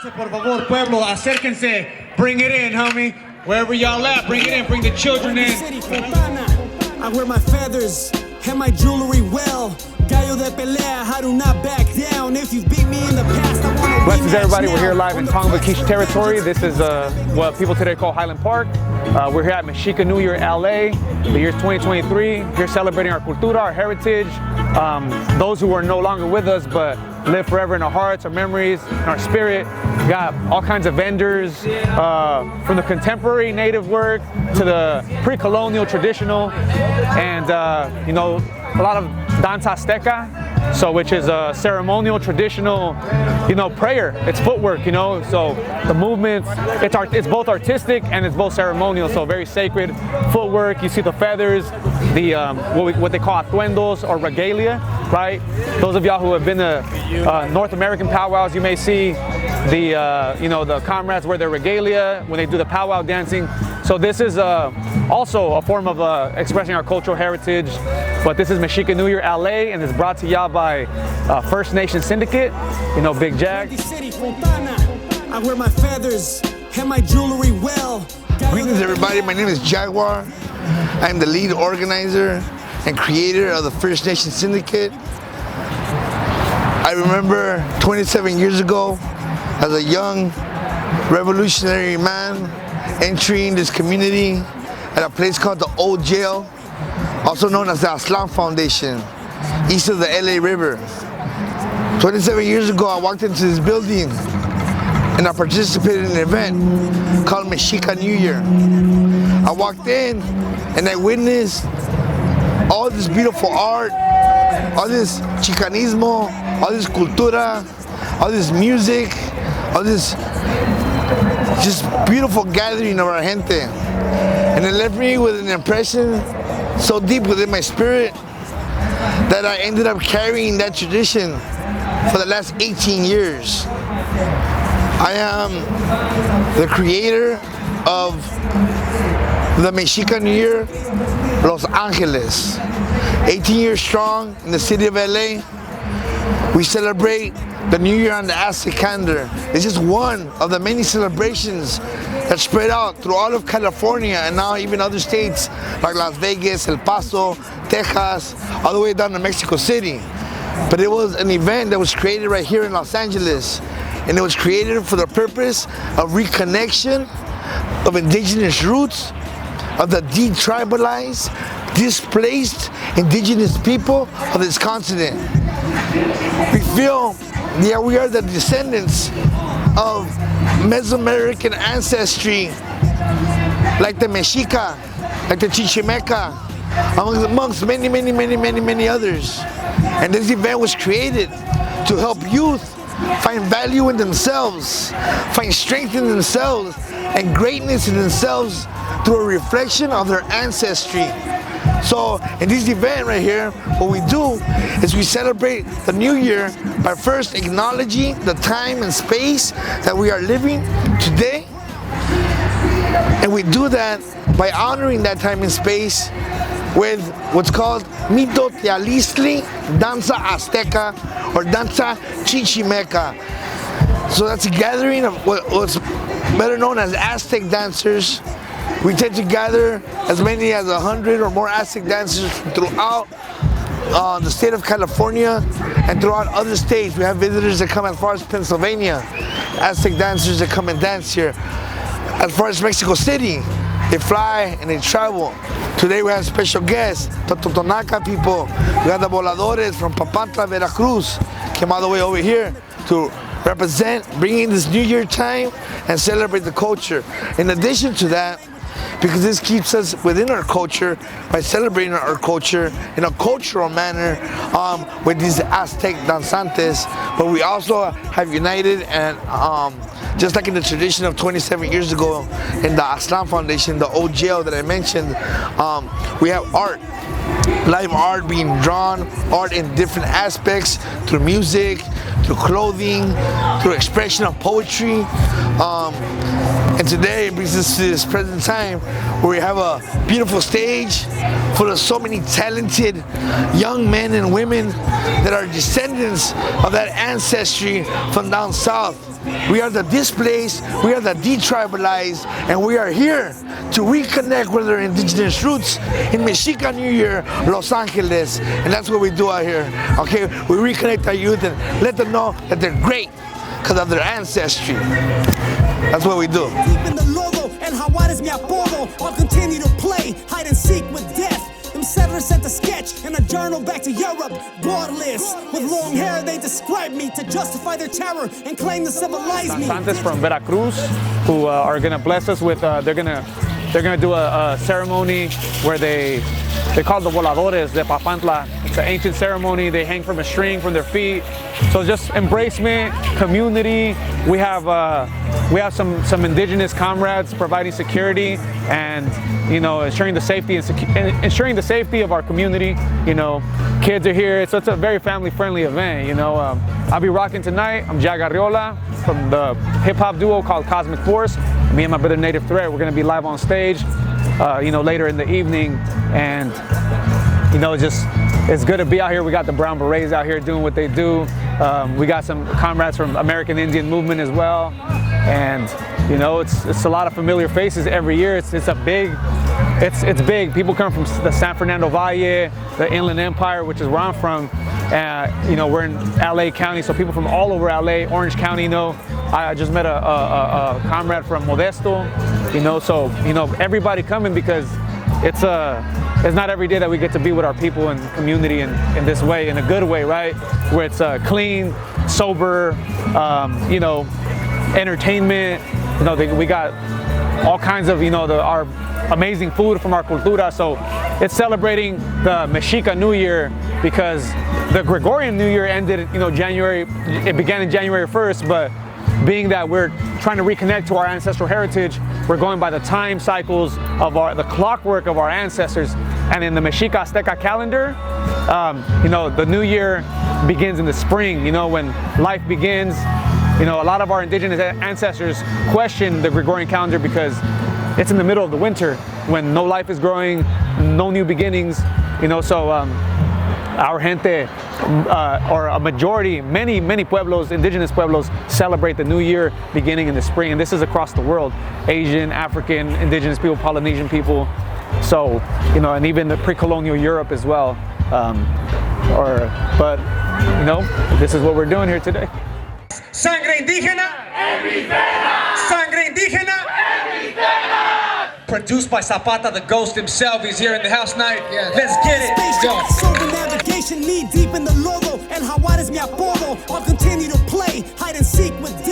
Por favor, pueblo, acérquense. Bring it in, homie. Wherever y'all at, bring it in. Bring the children in. I wear my feathers and my jewelry well. Gallo de pelea, how do not back down. If you've beat me in the past, I want to Blessings everybody, we're here live in Tonga-Kish territory. This is what people today call Highland Park. We're here at Mexica New Year, LA. The year's 2023. Here celebrating our cultura, our heritage. Those who are no longer with us but live forever in our hearts, our memories, and our spirit. We got all kinds of vendors, from the contemporary native work to the pre-colonial traditional, and you know, a lot of danza azteca, so which is a ceremonial traditional, you know, prayer. It's footwork, you know, so the movements, it's both artistic and it's both ceremonial, so very sacred footwork. You see the feathers, the what they call atuendos or regalia, right? Those of y'all who have been to North American powwows, you may see the you know, the comrades wear their regalia when they do the powwow dancing. So this is also a form of expressing our cultural heritage. But this is Mexica New Year LA, and it's brought to y'all by First Nation Syndicate, you know, Big Jag. I wear my feathers and my jewelry well. Greetings everybody, my name is Jaguar. I'm the lead organizer and creator of the First Nation Syndicate. I remember 27 years ago as a young revolutionary man entering this community at a place called the Old Jail, also known as the Aslan Foundation, east of the LA River. 27 years ago, I walked into this building and I participated in an event called Mexica New Year. I walked in and I witnessed all this beautiful art, all this chicanismo, all this cultura, all this music, all this just beautiful gathering of our gente. And it left me with an impression so deep within my spirit that I ended up carrying that tradition for the last 18 years. I am the creator of the Mexica New Year Los Angeles. 18 years strong in the city of LA. We celebrate the New Year on the Aztec calendar. It's just one of the many celebrations that spread out through all of California and now even other states like Las Vegas, El Paso, Texas, all the way down to Mexico City. But it was an event that was created right here in Los Angeles, and it was created for the purpose of reconnection of indigenous roots, of the detribalized, displaced indigenous people of this continent. We feel that we are the descendants of Mesoamerican ancestry, like the Mexica, like the Chichimeca, amongst many others. And this event was created to help youth find value in themselves, find strength in themselves, and greatness in themselves through a reflection of their ancestry. So in this event right here, what we do is we celebrate the new year by first acknowledging the time and space that we are living today. And we do that by honoring that time and space with what's called Mito Tealistli, Danza Azteca, or Danza Chichimeca. So that's a gathering of what's better known as Aztec dancers. We tend to gather as many as 100 or more Aztec dancers throughout the state of California and throughout other states. We have visitors that come as far as Pennsylvania, Aztec dancers that come and dance here. As far as Mexico City, they fly and they travel. Today we have special guests, Totonaca people. We have the Voladores from Papantla, Veracruz, came all the way over here to represent, bringing this New Year time and celebrate the culture. In addition to that, because this keeps us within our culture by celebrating our culture in a cultural manner with these Aztec danzantes, but we also have united and just like in the tradition of 27 years ago in the Aslan Foundation, the old jail that I mentioned, we have art. Live art being drawn, art in different aspects, through music, through clothing, through expression of poetry. And today it brings us to this present time where we have a beautiful stage full of so many talented young men and women that are descendants of that ancestry from down south. We are the displaced, we are the detribalized, and we are here to reconnect with our indigenous roots in Mexica New Year, Los Angeles. And that's what we do out here. Okay, we reconnect our youth and let them know that they're great because of their ancestry. That's what we do. Deep in the logo, and Jaguar es mi apodo. I'll continue to play hide and seek with death. Them settlers sent a sketch and a journal back to Europe. Borderless, with long hair, they describe me to justify their terror and claim to civilize me. Dantes from Veracruz, who are gonna bless us with. They're gonna do a ceremony where they call the voladores de Papantla. It's an ancient ceremony. They hang from a string from their feet. So just embracement, community. We have some indigenous comrades providing security and ensuring the safety ensuring the safety of our community. Kids are here. So it's a very family-friendly event. I'll be rocking tonight. I'm Jaguar from the hip-hop duo called Cosmic Force. Me and my brother Native Threat. We're gonna be live on stage, later in the evening, and it's good to be out here. We got the Brown Berets out here doing what they do. We got some comrades from American Indian movement as well, and it's a lot of familiar faces every year. It's big. People come from the San Fernando Valley, the Inland Empire, which is where I'm from. We're in LA County, so people from all over LA, Orange County. I just met a comrade from Modesto. So everybody coming because it's not every day that we get to be with our people and community in this way, in a good way, right? Where it's clean, sober, entertainment. We got all kinds of our amazing food from our cultura. So it's celebrating the Mexica New Year because the Gregorian New Year ended January. It began in January 1st, but being that we're trying to reconnect to our ancestral heritage, we're going by the time cycles of the clockwork of our ancestors. And in the Mexica Azteca calendar, the new year begins in the spring, when life begins. A lot of our indigenous ancestors question the Gregorian calendar because it's in the middle of the winter when no life is growing, no new beginnings, so our gente, or a majority, many pueblos, indigenous pueblos, celebrate the new year beginning in the spring. And this is across the world, Asian, African, indigenous people, Polynesian people. So, and even the pre-colonial Europe as well. This is what we're doing here today. Sangre indígena. Sangre indígena. Produced by Zapata, the ghost himself. He's here in the house tonight. Let's get it. Go. Sober navigation, knee deep in the logo, and Jaguar es mi apodo. I'll continue to play hide and seek with